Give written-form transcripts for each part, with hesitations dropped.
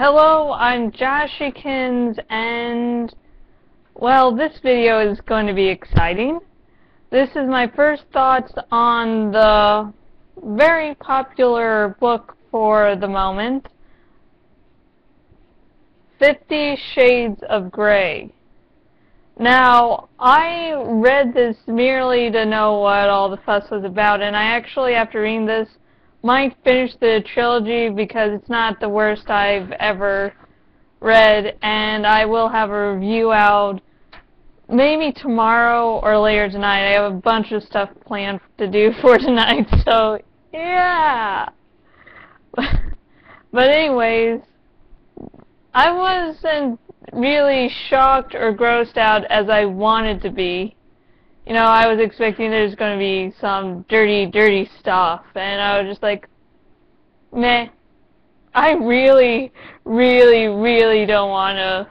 Hello, I'm Joshykins, and, well, this video is going to be exciting. This is my first thoughts on the very popular book for the moment, 50 Shades of Grey. Now, I read this merely to know what all the fuss was about, and I actually, after reading this, might finish the trilogy because it's not the worst I've ever read, and I will have a review out maybe tomorrow or later tonight. I have a bunch of stuff planned to do for tonight, so yeah. But anyways, I wasn't really shocked or grossed out as I wanted to be. You know, I was expecting there's going to be some dirty stuff, and I was just like, meh. I really don't want to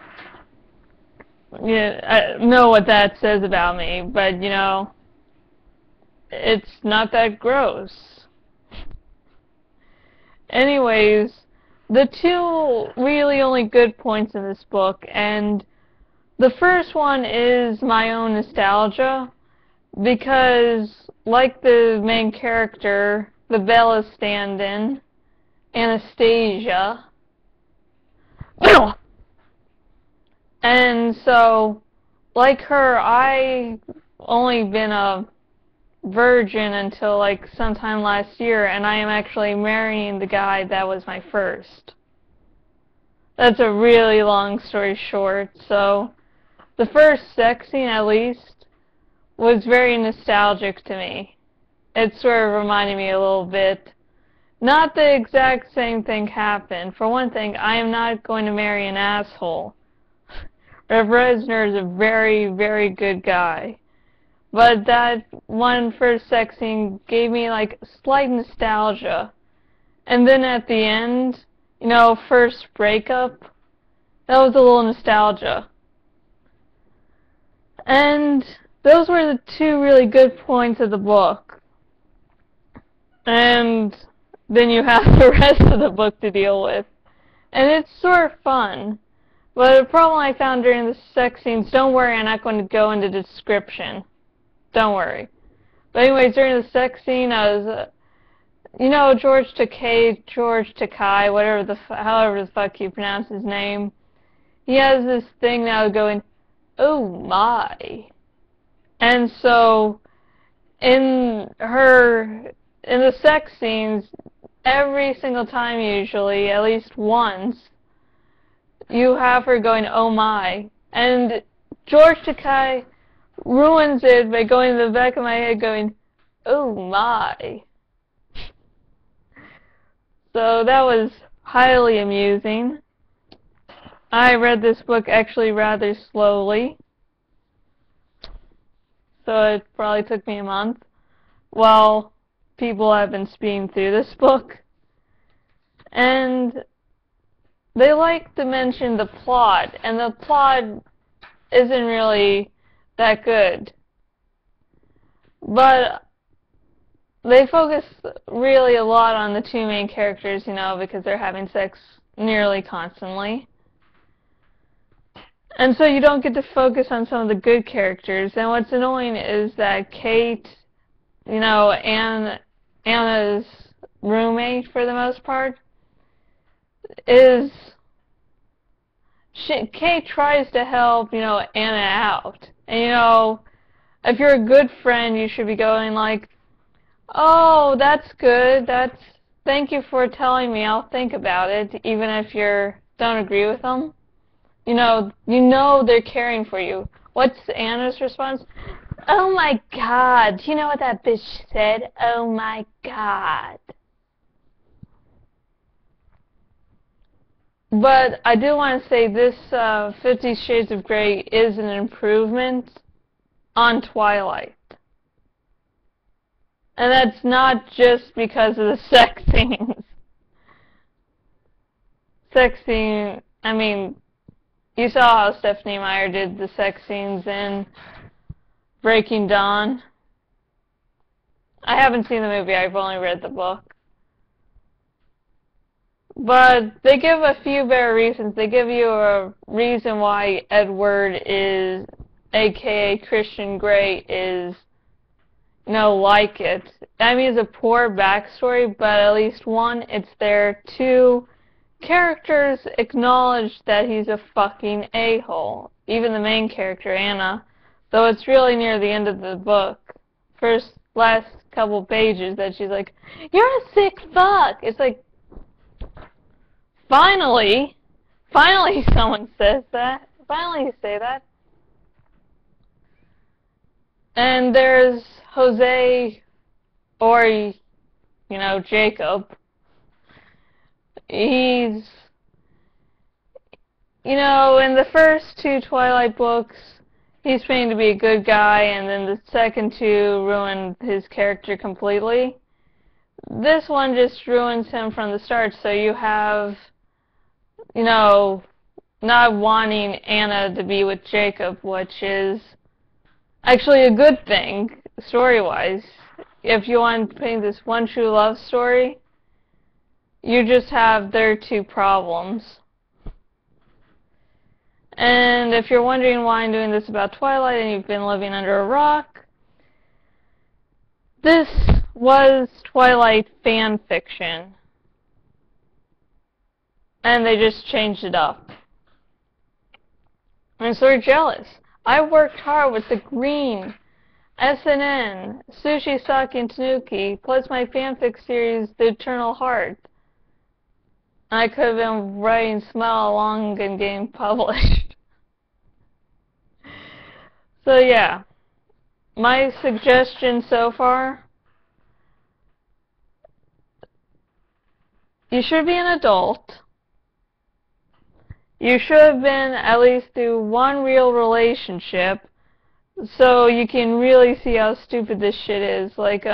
know what that says about me, but, you know, it's not that gross. Anyways, the two really only good points in this book, and the first one is my own nostalgia, because, like the main character, the Bella stand-in, Anastasia, and so, like her, I've only been a virgin until, like, sometime last year, and I am actually marrying the guy that was my first. That's a really long story short, so the first sex scene, at least, was very nostalgic to me. It sort of reminded me a little bit. Not the exact same thing happened. For one thing, I am not going to marry an asshole. Rev Reznor is a very good guy. But that one first sex scene gave me, like, slight nostalgia. And then at the end, you know, first breakup, that was a little nostalgia. And those were the two really good points of the book. And then you have the rest of the book to deal with. And it's sort of fun. But a problem I found during the sex scenes, don't worry, I'm not going to go into description. Don't worry. But anyways, during the sex scene, I was, you know, George Takei, however the fuck you pronounce his name, he has this thing that was going, oh my. And so, in the sex scenes, every single time usually, at least once, you have her going, oh my. And George Takei ruins it by going to the back of my head going, oh my. So that was highly amusing. I read this book actually rather slowly, so it probably took me a month. Well, people have been speeding through this book, and they like to mention the plot, and the plot isn't really that good. But they focus really a lot on the two main characters, you know, because they're having sex nearly constantly. And so you don't get to focus on some of the good characters, and what's annoying is that Kate, you know, Anna's roommate for the most part, Kate tries to help, you know, Anna out. And, you know, if you're a good friend, you should be going like, oh, that's good, thank you for telling me, I'll think about it, even if you don't agree with them. You know they're caring for you. What's Anna's response? Oh my god, you know what that bitch said? Oh my god. But I do want to say this 50 Shades of Grey is an improvement on Twilight. And that's not just because of the sex scenes. I mean, you saw how Stephenie Meyer did the sex scenes in Breaking Dawn. I haven't seen the movie, I've only read the book. But they give a few better reasons. They give you a reason why Edward is, aka Christian Grey, is, like it. I mean, it's a poor backstory, but at least one, it's there. Two, characters acknowledge that he's a fucking a-hole. Even the main character, Anna. Though it's really near the end of the book. Last couple pages that she's like, "You're a sick fuck." It's like, finally someone says that. Finally you say that. And there's Jose, or, Jacob. He's, in the first two Twilight books, he's trained to be a good guy, and then the second two ruined his character completely. This one just ruins him from the start, so you have, not wanting Anna to be with Jacob, which is actually a good thing, story-wise. If you want to paint this one true love story, you just have their two problems. And if you're wondering why I'm doing this about Twilight and you've been living under a rock, this was Twilight fan fiction. And they just changed it up. I'm sort of jealous. I worked hard with the Green, SNN, Sushi Saki and Tanuki, plus my fanfic series, The Eternal Heart. I could have been writing Smile Along and getting published. So yeah, my suggestion so far, you should be an adult. You should have been at least through one real relationship, so you can really see how stupid this shit is. Like,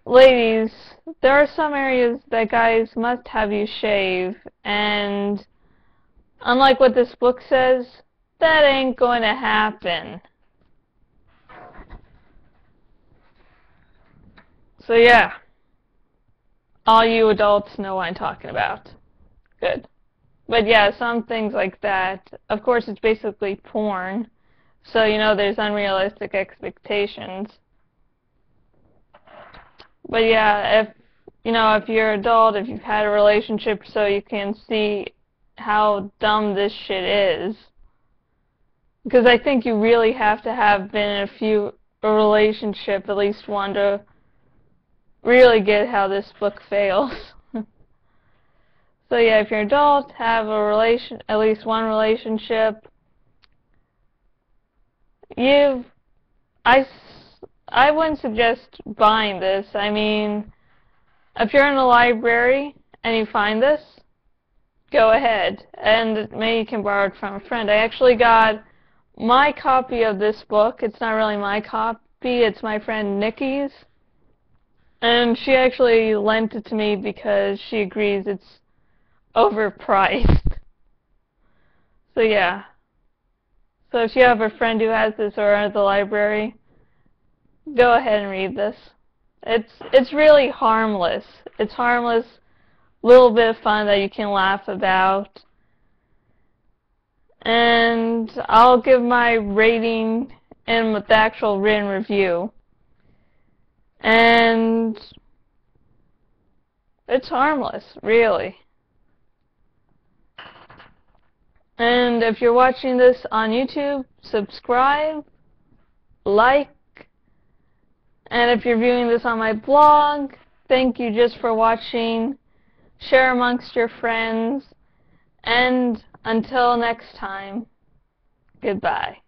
ladies, there are some areas that guys must have you shave, and unlike what this book says, that ain't going to happen. So yeah, all you adults know what I'm talking about. Good. But yeah, some things like that, of course it's basically porn, so there's unrealistic expectations. But yeah, if you're an adult, if you've had a relationship, so you can see how dumb this shit is. Because I think you really have to have been in a relationship, at least one, to really get how this book fails. So yeah, if you're an adult, have at least one relationship. I wouldn't suggest buying this. I mean, if you're in a library and you find this, go ahead, and maybe you can borrow it from a friend. I actually got my copy of this book. It's not really my copy, it's my friend Nikki's. And she actually lent it to me because she agrees it's overpriced. So yeah. So if you have a friend who has this or at the library, go ahead and read this. It's really harmless. It's harmless, little bit of fun that you can laugh about. And I'll give my rating in with the actual written review. And it's harmless, really. And if you're watching this on YouTube, subscribe, like, and if you're viewing this on my blog, thank you just for watching. Share amongst your friends, and until next time, goodbye.